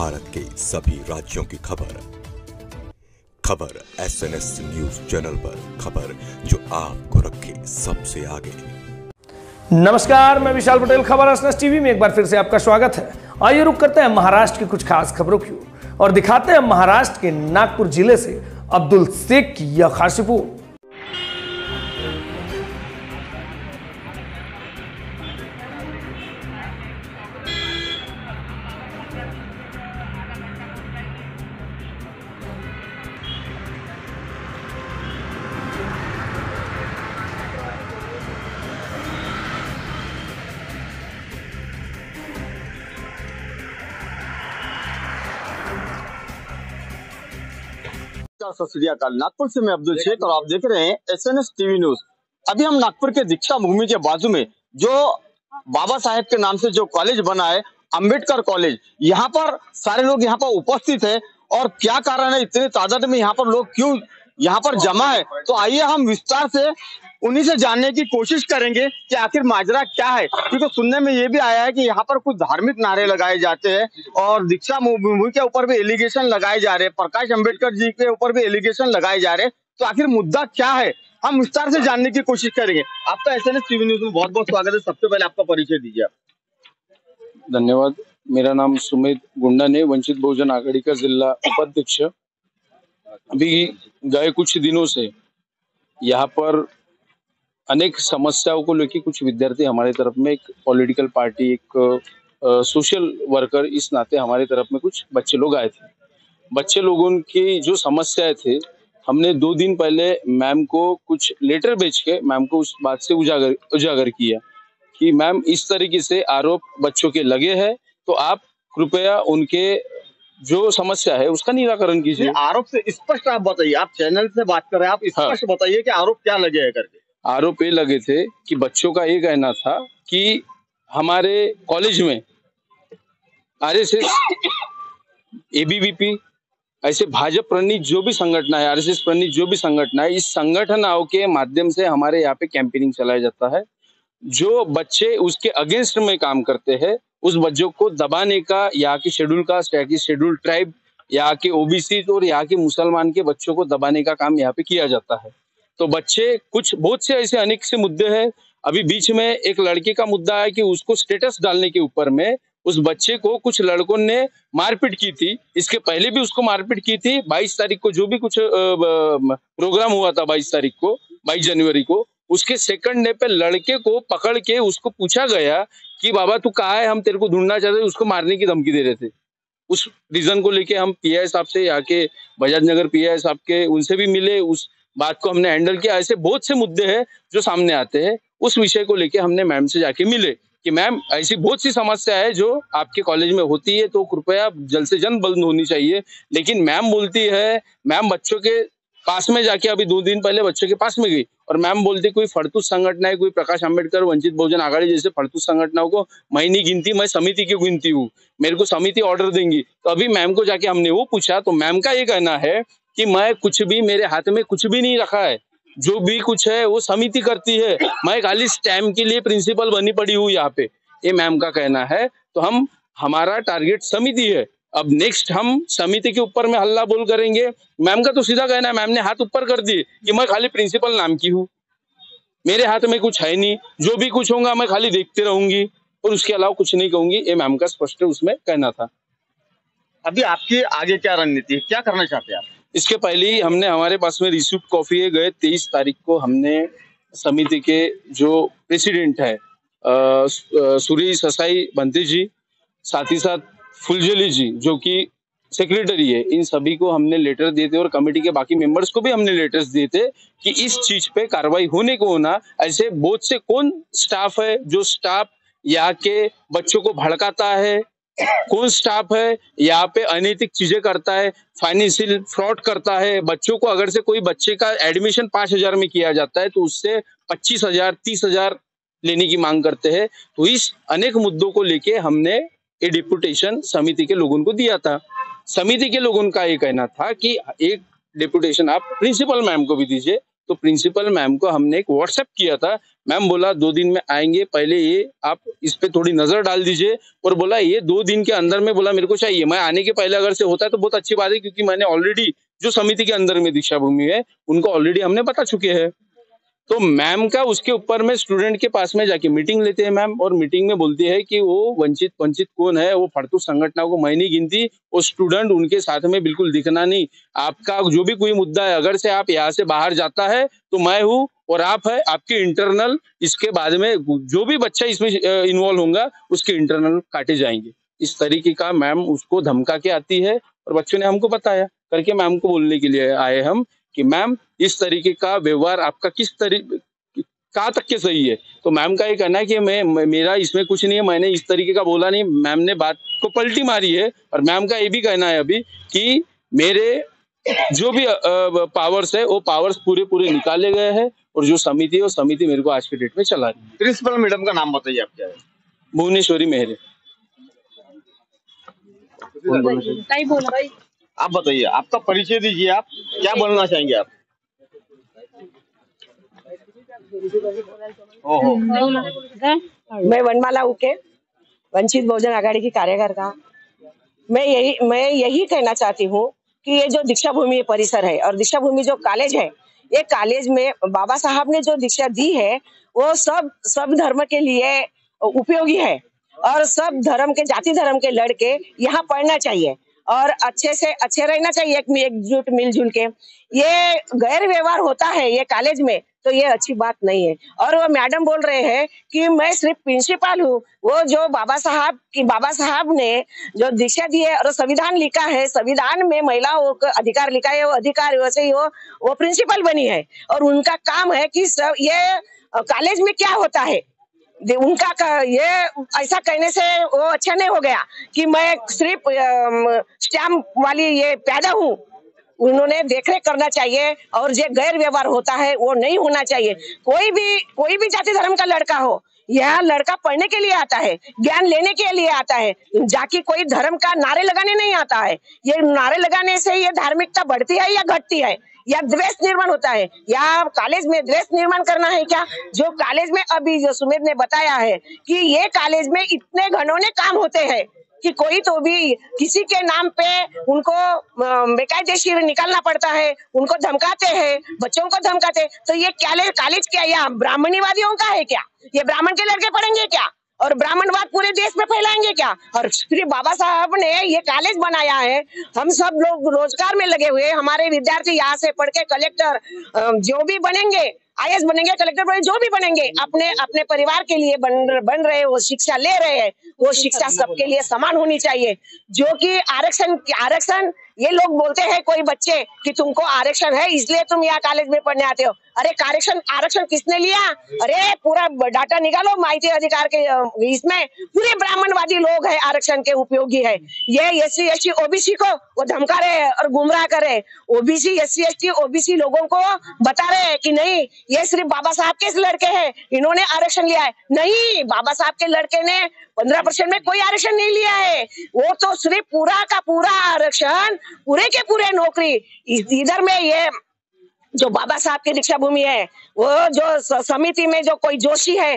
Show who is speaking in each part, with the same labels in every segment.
Speaker 1: भारत के सभी राज्यों की खबर SNS न्यूज चैनल पर, खबर जो आपको रखे सबसे आगे।
Speaker 2: नमस्कार, मैं विशाल पटेल, खबर SNS टीवी में एक बार फिर से आपका स्वागत है। आइए रुक करते हैं महाराष्ट्र की कुछ खास खबरों की ओर और दिखाते हैं महाराष्ट्र के नागपुर जिले से अब्दुल शेख की यह खास रिपोर्ट।
Speaker 3: सत श्री अकाल। नागपुर से मैं अब्दुल शेख और आप देख रहे हैं SNS टीवी न्यूज। अभी हम नागपुर के दीक्षा भूमि के बाजू में जो बाबा साहेब के नाम से जो कॉलेज बना है, अंबेडकर कॉलेज, यहाँ पर सारे लोग यहाँ पर उपस्थित है। और क्या कारण है इतनी तादाद में यहाँ पर लोग क्यों यहाँ पर जमा है, तो आइए हम विस्तार से उन्हीं से जानने की कोशिश करेंगे कि आखिर माजरा क्या है। क्योंकि सुनने में ये भी आया है कि यहाँ पर कुछ धार्मिक नारे लगाए जाते हैं और दीक्षा भूमि के ऊपर भी एलिगेशन लगाए जा रहे हैं, प्रकाश अंबेडकर जी के ऊपर भी एलिगेशन लगाए जा रहे हैं। तो आखिर मुद्दा क्या है, हम विस्तार से जानने की कोशिश करेंगे। आपका SNS टीवी न्यूज में बहुत बहुत स्वागत है। सबसे पहले आपका परिचय दीजिए आप।
Speaker 4: धन्यवाद। मेरा नाम सुमित गुंडाने, वंचित बहुजन आघाड़ी का जिला उपाध्यक्ष। अभी गए कुछ दिनों से यहाँ पर अनेक समस्याओं को लेकर कुछ विद्यार्थी हमारे तरफ में, एक पॉलिटिकल पार्टी, एक सोशल वर्कर, इस नाते हमारे तरफ में कुछ बच्चे लोग आए थे। बच्चे लोगों की जो समस्याएं थे, हमने 2 दिन पहले मैम को कुछ लेटर भेज के मैम को उस बात से उजागर किया कि मैम इस तरीके से आरोप बच्चों के लगे हैं, तो आप कृपया उनके जो समस्या है उसका निराकरण कीजिए।
Speaker 3: आरोप से स्पष्ट आप बताइए, आप चैनल से बात कर रहे हैं, आप स्पष्ट बताइए कि आरोप क्या लगे है करके।
Speaker 4: आरोप ये लगे थे कि बच्चों का ये कहना था कि हमारे कॉलेज में RSS, ABVP, ऐसे भाजपा प्रणीत जो भी संगठन है, RSS प्रणीत जो भी संगठन है, इस संगठनों के माध्यम से हमारे यहाँ पे कैंपेनिंग चलाया जाता है। जो बच्चे उसके अगेंस्ट में काम करते हैं, उस बच्चों को दबाने का, यहाँ की शेड्यूल कास्ट, यहाँ की शेड्यूल ट्राइब, यहाँ के OBC और यहाँ के मुसलमान के बच्चों को दबाने का काम यहाँ पे किया जाता है। तो बच्चे कुछ बहुत से ऐसे अनेक से मुद्दे हैं। अभी बीच में एक लड़के का मुद्दा है कि उसको स्टेटस डालने के ऊपर में उस बच्चे को कुछ लड़कों ने मारपीट की थी। इसके पहले भी उसको मारपीट की थी। 22 तारीख को जो भी कुछ प्रोग्राम हुआ था, 22 जनवरी को, उसके सेकंड डे पे लड़के को पकड़ के उसको पूछा गया कि बाबा तू कहाँ है, हम तेरे को ढूंढना चाहते थे। उसको मारने की धमकी दे रहे थे। उस रीजन को लेके हम PI साहब से, यहाँ के बजाज नगर PI साहब के, उनसे भी मिले, उस बात को हमने हैंडल किया। ऐसे बहुत से मुद्दे हैं जो सामने आते हैं। उस विषय को लेके हमने मैम से जाके मिले कि मैम ऐसी बहुत सी समस्या है जो आपके कॉलेज में होती है, तो कृपया जल्द से जल्द बंद होनी चाहिए। लेकिन मैम बोलती है, मैम बच्चों के पास में जाके अभी 2 दिन पहले बच्चों के पास में गई और मैम बोलती कोई फड़तूस संगठन है, कोई प्रकाश अंबेडकर, वंचित बहुजन आघाड़ी जैसे फड़तूस संगठनों को मैं नहीं गिनती, मैं समिति की गिनती हूँ, मेरे को समिति ऑर्डर देंगी। तो अभी मैम को जाके हमने वो पूछा, तो मैम का ये कहना है कि मैं कुछ भी, मेरे हाथ में कुछ भी नहीं रखा है, जो भी कुछ है वो समिति करती है, मैं खाली स्टैम्प के लिए प्रिंसिपल बनी पड़ी हूँ यहाँ पे, ये मैम का कहना है। तो हमारा टारगेट समिति है। अब नेक्स्ट हम समिति के ऊपर में हल्ला बोल करेंगे। मैम का तो सीधा कहना है, मैम ने हाथ ऊपर कर दिए कि मैं खाली प्रिंसिपल नाम की हूँ, मेरे हाथ में कुछ है नहीं, जो भी कुछ होगा मैं खाली देखते रहूंगी और उसके अलावा कुछ नहीं कहूंगी, ये मैम का स्पष्ट उसमें कहना था।
Speaker 3: अभी आपकी आगे क्या रणनीति है, क्या करना चाहते हैं आप?
Speaker 4: इसके पहले ही हमने, हमारे पास में रिसीप्ट कॉपी है, गए 23 तारीख को हमने समिति के जो प्रेसिडेंट है सुरेश ससाई बंते जी, साथ ही साथ फुलझली जी जो कि सेक्रेटरी है, इन सभी को हमने लेटर दिए थे और कमेटी के बाकी मेंबर्स को भी हमने लेटर्स दिए थे कि इस चीज पे कार्रवाई होने को होना। ऐसे बहुत से कौन स्टाफ है जो स्टाफ यहाँ के बच्चों को भड़काता है, कौन स्टाफ है यहाँ पे अनैतिक चीजें करता है, फाइनेंशियल फ्रॉड करता है। बच्चों को अगर से कोई बच्चे का एडमिशन 5,000 में किया जाता है तो उससे 25,000 30,000 लेने की मांग करते हैं। तो इस अनेक मुद्दों को लेके हमने ये डिपुटेशन समिति के लोगों को दिया था। समिति के लोगों का ये कहना था कि एक डिपुटेशन आप प्रिंसिपल मैम को भी दीजिए तो प्रिंसिपल मैम को हमने एक व्हाट्सएप किया था। मैम बोला 2 दिन में आएंगे, पहले ये आप इस पे थोड़ी नजर डाल दीजिए, और बोला ये 2 दिन के अंदर में, बोला मेरे को चाहिए। मैं आने के पहले अगर से होता है तो बहुत अच्छी बात है, क्योंकि मैंने ऑलरेडी जो समिति के अंदर में दीक्षा भूमि है उनको ऑलरेडी हमने बता चुके हैं। तो मैम का उसके ऊपर में स्टूडेंट के पास में जाके मीटिंग लेते हैं मैम, और मीटिंग में बोलती है कि वो वंचित कौन है, वो फालतू संगठनों को मैं नहीं गिनती, वो स्टूडेंट उनके साथ में बिल्कुल दिखना नहीं। आपका जो भी कोई मुद्दा है, अगर से आप यहाँ से बाहर जाता है तो मैं हूँ और आप है, आपके इंटरनल इसके बाद में जो भी बच्चा इसमें इन्वॉल्व होगा उसके इंटरनल काटे जाएंगे। इस तरीके का मैम उसको धमका के आती है, और बच्चों ने हमको बताया करके मैम को बोलने के लिए आए हम कि मैम इस तरीके का व्यवहार आपका किस तरीके कहाँ तक के सही है। तो मैम का ये कहना है कि मेरा इसमें कुछ नहीं है, मैंने इस तरीके का बोला नहीं। मैम ने बात को पलटी मारी है, और मैम का ये भी कहना है अभी कि मेरे जो भी पावर्स है वो पावर्स पूरे निकाले गए हैं, और जो समिति है वो समिति मेरे को आज के डेट में चला रही है।
Speaker 3: प्रिंसिपल मैडम का नाम बताइए आप क्या है?
Speaker 4: भुवनेश्वरी मेहरे।
Speaker 3: आप बताइए, आपका परिचय दीजिए, आप क्या बोलना चाहेंगे आप?
Speaker 5: मैं वनमाला उके, वंचित बहुजन आघाड़ी की कार्यकर्ता। मैं यही कहना चाहती हूँ कि ये जो दीक्षा भूमि परिसर है और दीक्षा भूमि जो कॉलेज है, ये कॉलेज में बाबा साहब ने जो दीक्षा दी है वो सब धर्म के लिए उपयोगी है, और सब धर्म के, जाति धर्म के लड़के यहाँ पढ़ना चाहिए और अच्छे से अच्छे रहना चाहिए, एकजुट मिलजुल के। ये गैर व्यवहार होता है ये कॉलेज में, तो ये अच्छी बात नहीं है। और वो मैडम बोल रहे हैं कि मैं सिर्फ प्रिंसिपल हूँ, वो जो बाबा साहब ने जो दीक्षा दी है और संविधान लिखा है, संविधान में महिलाओं को अधिकार लिखा है, वो अधिकार वैसे ही वो प्रिंसिपल बनी है, और उनका काम है कि सब ये कॉलेज में क्या होता है उनका ये ऐसा कहने से वो अच्छा नहीं हो गया कि मैं सिर्फ स्टैम्प वाली ये पैदा हूँ। उन्होंने देखरेख करना चाहिए, और जो गैर व्यवहार होता है वो नहीं होना चाहिए। कोई भी जाति धर्म का लड़का हो, यह लड़का पढ़ने के लिए आता है, ज्ञान लेने के लिए आता है, जाके कोई धर्म का नारे लगाने नहीं आता है। ये नारे लगाने से ये धार्मिकता बढ़ती है या घटती है, या द्वेष निर्माण होता है, या कॉलेज में द्वेष निर्माण करना है क्या? जो कॉलेज में अभी जो सुमित ने बताया है कि ये कॉलेज में इतने घनौने काम होते हैं कि कोई तो भी किसी के नाम पे उनको बेकायदेशीर निकालना पड़ता है, उनको धमकाते हैं, बच्चों को धमकाते हैं। तो ये कॉलेज क्या या ब्राह्मणीवादियों का है क्या? ये ब्राह्मण के लड़के पढ़ेंगे क्या? और ब्राह्मणवाद पूरे देश में फैलाएंगे क्या? और फिर बाबा साहब ने ये कॉलेज बनाया है, हम सब लोग रोजगार में लगे हुए, हमारे विद्यार्थी यहाँ से पढ़ के कलेक्टर जो भी बनेंगे, IAS बनेंगे, कलेक्टर बनेंगे, जो भी बनेंगे, अपने परिवार के लिए बन रहे, वो शिक्षा ले रहे हैं। वो शिक्षा सबके लिए समान होनी चाहिए। जो कि आरक्षण ये लोग बोलते हैं कोई बच्चे कि तुमको आरक्षण है इसलिए तुम यहाँ कॉलेज में पढ़ने आते हो। अरे आरक्षण किसने लिया? अरे पूरा डाटा निकालो माहिती अधिकार के, इसमें पूरे ब्राह्मणवादी लोग हैं आरक्षण के उपयोगी है। ये SC ST OBC को वो धमका रहे हैं और गुमराह कर रहे हैं। OBC SC ST OBC लोगों को बता रहे हैं कि नहीं, ये सिर्फ बाबा साहब के लड़के हैं, इन्होंने आरक्षण लिया है। नहीं, बाबा साहब के लड़के ने 15% में कोई आरक्षण नहीं लिया है। वो तो सिर्फ पूरा का पूरा आरक्षण, पूरे के पूरे नौकरी इधर में। ये जो बाबा साहब की दीक्षा भूमि है, वो जो समिति में जो कोई जोशी है,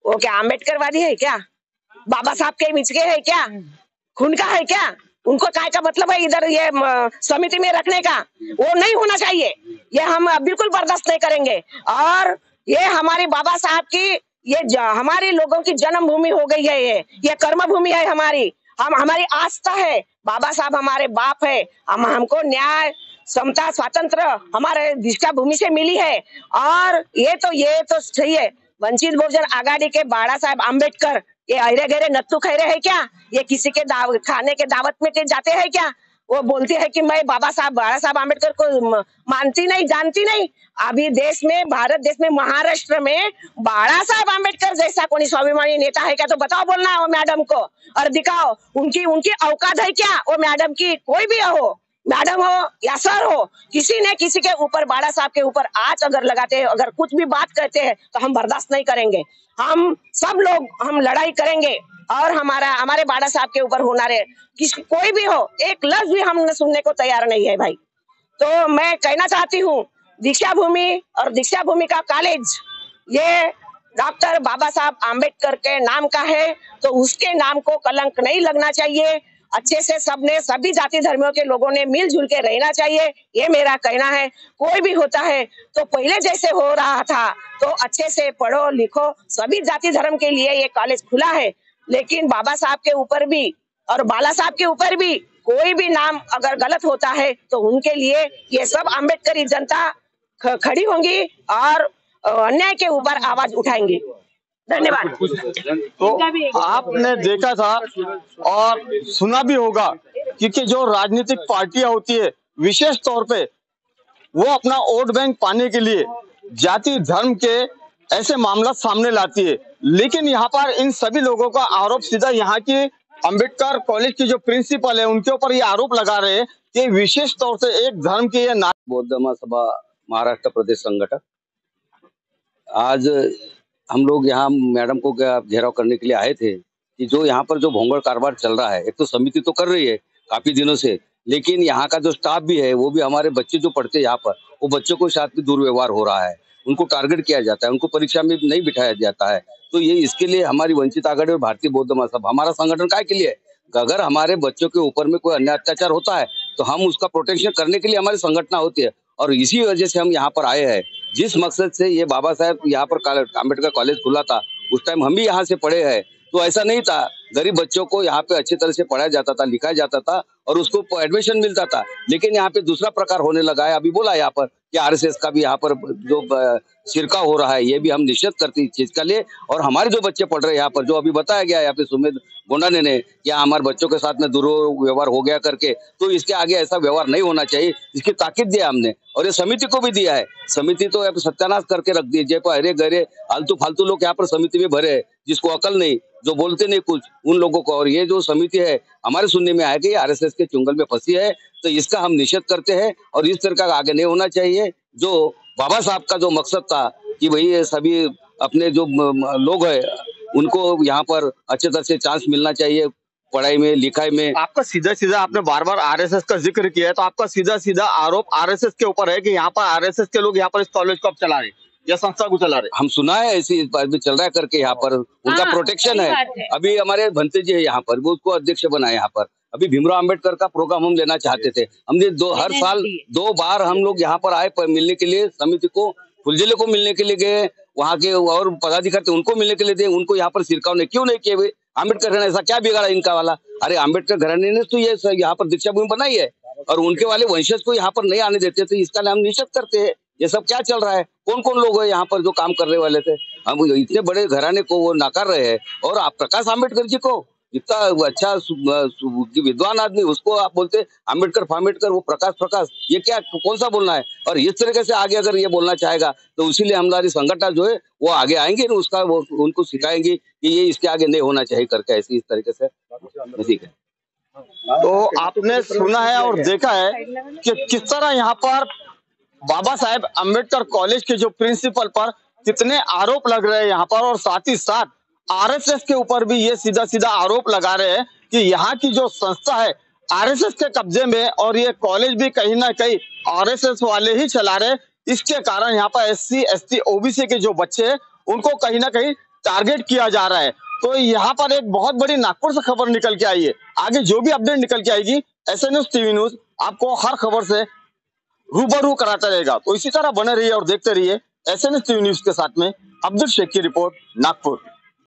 Speaker 5: वो क्या अम्बेडकरवादी है क्या? बाबा साहब के मिचके है क्या? खून का है क्या? उनको काय का मतलब है इधर ये समिति में रखने का? वो नहीं होना चाहिए। ये हम बिल्कुल बर्दाश्त नहीं करेंगे। और ये हमारे बाबा साहब की ये हमारे लोगों की जन्मभूमि हो गई है, ये कर्म भूमि है हमारी। हमारी आस्था है, बाबा साहब हमारे बाप है। हमको न्याय, समता, स्वातंत्र हमारे दीक्षा भूमि से मिली है। और ये तो सही है। वंचित बहुजन आघाड़ी के बाड़ा साहब आम्बेडकर ये अरे गहरे नत्थु खैरे है क्या? ये किसी के खाने के दावत में जाते हैं क्या? वो बोलती है कि मैं बाड़ा साहब आम्बेडकर को मानती नहीं, जानती नहीं। अभी देश में, भारत देश में, महाराष्ट्र में बाड़ा साहब आम्बेडकर जैसा कोई स्वाभिमानी नेता है क्या? तो बताओ, बोलना है वो मैडम को और दिखाओ उनकी औकात है क्या? वो मैडम की, कोई भी हो, मैडम हो या सर हो, किसी ने किसी के ऊपर, बाड़ा साहब के ऊपर आंच अगर लगाते हैं, अगर कुछ भी बात करते हैं, तो हम बर्दाश्त नहीं करेंगे। हम सब लोग हम लड़ाई करेंगे। और हमारे बाड़ा साहब के ऊपर होना रहे, कोई भी हो, एक लफ्ज भी हम सुनने को तैयार नहीं है भाई। तो मैं कहना चाहती हूँ दीक्षा भूमि और दीक्षा भूमि का कॉलेज ये डॉक्टर बाबा साहब आम्बेडकर के नाम का है, तो उसके नाम को कलंक नहीं लगना चाहिए। अच्छे से सबने, सभी जाति धर्मों के लोगों ने मिलजुल के रहना चाहिए, ये मेरा कहना है। कोई भी होता है तो पहले जैसे हो रहा था, तो अच्छे से पढ़ो लिखो, सभी जाति धर्म के लिए ये कॉलेज खुला है। लेकिन बाबा साहब के ऊपर भी और बाला साहब के ऊपर भी कोई भी नाम अगर गलत होता है तो उनके लिए ये सब अम्बेडकरी जनता खड़ी होंगी और अन्याय के ऊपर आवाज उठाएंगी। धन्यवाद।
Speaker 3: तो आपने देखा था और सुना भी होगा क्योंकि जो राजनीतिक पार्टियां होती है विशेष तौर पे वो अपना वोट बैंक पाने के लिए जाति धर्म के ऐसे मामला सामने लाती है, लेकिन यहाँ पर इन सभी लोगों का आरोप सीधा यहाँ की अंबेडकर कॉलेज की जो प्रिंसिपल है उनके ऊपर ये आरोप लगा रहे हैं कि विशेष तौर से एक धर्म की ये
Speaker 6: बौद्ध महासभा महाराष्ट्र प्रदेश संगठक। आज हम लोग यहाँ मैडम को घेराव करने के लिए आए थे कि जो यहाँ पर जो भोंगड़ कारोबार चल रहा है, एक तो समिति तो कर रही है काफी दिनों से, लेकिन यहाँ का जो स्टाफ भी है वो भी हमारे बच्चे जो पढ़ते हैं यहाँ पर, वो बच्चों के साथ भी दुर्व्यवहार हो रहा है, उनको टारगेट किया जाता है, उनको परीक्षा में नहीं बिठाया जाता है। तो ये इसके लिए हमारी वंचित आघाड़ी और भारतीय बौद्ध महासभा, हमारा संगठन काय के लिए, अगर हमारे बच्चों के ऊपर में कोई अन्याय अत्याचार होता है तो हम उसका प्रोटेक्शन करने के लिए हमारी संगठन होती है। और इसी वजह से हम यहाँ पर आए हैं, जिस मकसद से ये बाबा साहब यहाँ पर अम्बेडकर कॉलेज खुला था, उस टाइम हम भी यहाँ से पढ़े हैं। तो ऐसा नहीं था, गरीब बच्चों को यहाँ पे अच्छी तरह से पढ़ाया जाता था, लिखाया जाता था और उसको एडमिशन मिलता था। लेकिन यहाँ पे दूसरा प्रकार होने लगा है। अभी बोला यहाँ पर कि आरएसएस का भी यहाँ पर जो शिरका हो रहा है, ये भी हम निषेध करते हैं इस चीज का लिए। और हमारे जो बच्चे पढ़ रहे हैं यहाँ पर, जो अभी बताया गया है यहाँ पे सुमित गोंडा ने या हमारे बच्चों के साथ में दुर्व्यवहार हो गया करके, तो इसके आगे ऐसा व्यवहार नहीं होना चाहिए, इसकी ताकीद दिया हमने और ये समिति को भी दिया है। समिति तो सत्यानाश करके रख दी, जय हरे गहरे आलतू फालतू लोग यहाँ पर समिति में भरे, जिसको अकल नहीं, जो बोलते नहीं कुछ, उन लोगों को। और ये जो समिति है हमारे सुनने में आया कि आरएसएस के चुंगल में फंसी है, तो इसका हम निषेध करते हैं और इस तरह का आगे नहीं होना चाहिए। जो बाबा साहब का जो मकसद था कि भाई ये सभी अपने जो लोग हैं उनको यहाँ पर अच्छे तरह से चांस मिलना चाहिए पढ़ाई में लिखाई में।
Speaker 3: आपका सीधा सीधा, आपने बार बार आरएसएस का जिक्र किया है, तो आपका सीधा सीधा आरोप आरएसएस के ऊपर है कि यहाँ पर आरएसएस के लोग यहाँ पर इस कॉलेज को अब चला रहे या संस्था को चला रहे।
Speaker 6: हम सुना है ऐसी चल रहा है करके, यहाँ पर उनका प्रोटेक्शन है। अभी हमारे भंते जी है यहाँ पर, वो उसको अध्यक्ष बनाए यहाँ पर। अभी भीमराव अंबेडकर का प्रोग्राम हम लेना चाहते थे, हमने हर साल 2 बार हम लोग यहाँ पर आए मिलने के लिए, समिति को फुलजिले को मिलने के लिए गए, वहाँ के और पदाधिकारी उनको मिलने के लिए थे, उनको यहाँ पर शिरकाव ने क्यों नहीं किए हुए। अम्बेडकर घराने ऐसा क्या बिगाड़ा इनका वाला? अरे अम्बेडकर घराने ने तो ये यहाँ पर दीक्षा भूमि बनाई है और उनके वाले वंशज को यहाँ पर नहीं आने देते थे, इसका हम निषेध करते हैं। ये सब क्या चल रहा है? कौन कौन लोग हैं यहाँ पर जो काम करने वाले थे? हम इतने बड़े घराने को वो नकार रहे हैं और आप प्रकाश आम्बेडकर जी को, इतना अच्छा विद्वान आदमी, उसको आप बोलते अम्बेडकर, वो प्रकाश, ये क्या, कौन सा बोलना है? और इस तरीके से आगे अगर ये बोलना चाहेगा तो इसीलिए हमारी संगठन जो है वो आगे आएंगे, उसका वो उनको सिखाएंगे कि ये इसके आगे नहीं होना चाहिए करके, ऐसी इस तरीके से। ठीक है,
Speaker 3: तो आपने सुना है और देखा है कि किस तरह यहाँ पर बाबा साहेब अम्बेडकर कॉलेज के जो प्रिंसिपल पर कितने आरोप लग रहे हैं यहाँ पर, और साथ ही साथ आरएसएस के ऊपर भी ये सीधा सीधा आरोप लगा रहे हैं कि यहाँ की जो संस्था है आरएसएस के कब्जे में और ये कॉलेज भी कहीं ना कहीं आरएसएस वाले ही चला रहे। इसके कारण यहाँ पर SC ST OBC के जो बच्चे हैं उनको कहीं ना कहीं टारगेट किया जा रहा है। तो यहाँ पर एक बहुत बड़ी नागपुर से खबर निकल के आई है। आगे जो भी अपडेट निकल के आएगी SNS TV न्यूज आपको हर खबर से रूबरू कराता रहेगा। तो इसी तरह बने रहिए और देखते रहिए SNS TV न्यूज के साथ में अब्दुल शेख की रिपोर्ट, नागपुर।